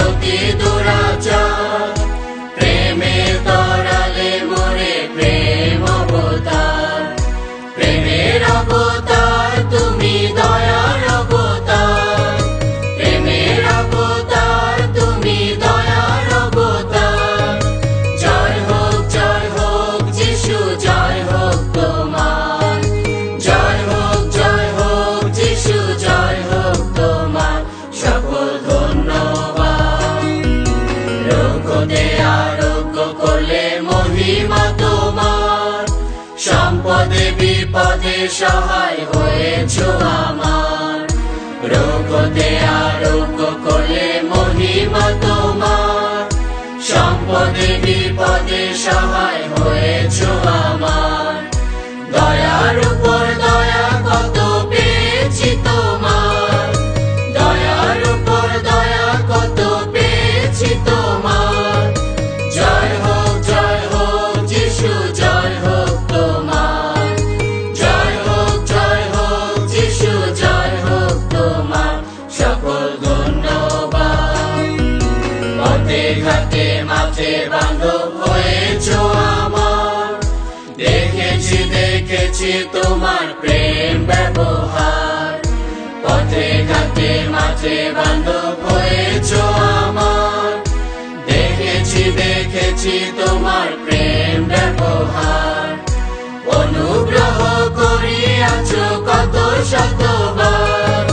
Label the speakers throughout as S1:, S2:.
S1: অতি দুরাচার, প্রেমে তরালে মোরে প্রেম অবতার। প্রেমের অবতার তুমি, দয়ার অবতার। প্রেমের অবতার তুমি, দয়ার অবতার। জয় হোক যিশু, জয় হোক তোমার। জয় হোক যিশু, জয় হোক তোমার। সকল ধন্যবাদ। রোগ হতে আরোগ্য করলে মহিমা তোমার। সম্পদে বিপদে সহায় হয়েছো আমার। রোগ হতে আরোগ্য করলে মহিমা তোমার। সম্পদে বিপদে সহায় হয়েছো আমার। দয়ার উপর দয়া কত পেয়েছি তোমার। দয়ার উপর দয়া কত পেয়েছি তোমার। জয় হোক যিশু, জয় হোক তোমার। জয় হোক যিশু, জয় হোক তোমার। সকল ধন্যবাদ। পথে ঘাটে মাঠে বান্ধব হয়েছো আমার। দেখেছি তোমার প্রেম ব্যবহার। পথে ঘাটে মাঠে বান্ধব হয়েছো আমার। দেখেছি তোমার প্রেম ব্যবহার। অনুগ্রহ করিয়াছো কত শতবার।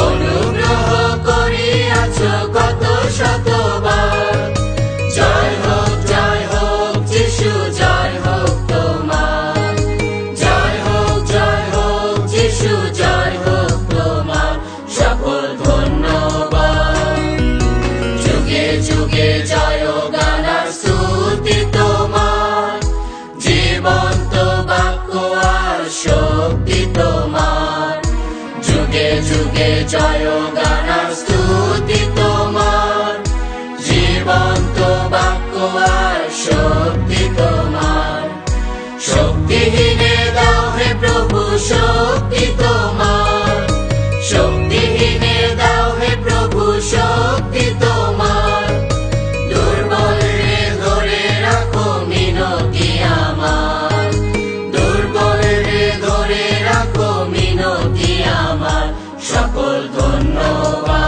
S1: অনুগ্রহ করিয়াছো কত শতবার। জয় হোক যিশু, জয় হোক তোমার। জয় হোক যিশু, জয় হোক তোমার। সকল ধন্যবাদ। যুগে যুগে জয় গান আর স্তুতি তোমার। জীবন্ত বাক্য আর শক্তি তোমার। যুগে যুগে জয় গান আর স্তুতি তোমার। জীবন্ত বাক্য আর শক্তি তোমার। শক্তিহীনে দাও হে প্রভু শক্তি তোমার। শক্তিহীনে দাও হে প্রভু শক্তি তোমার। দুর্বল রে ধরে রাখো মিনতি আমার। দুর্বল রে ধরে রাখো মিনতি আমার। সকল ধন্যবাদ।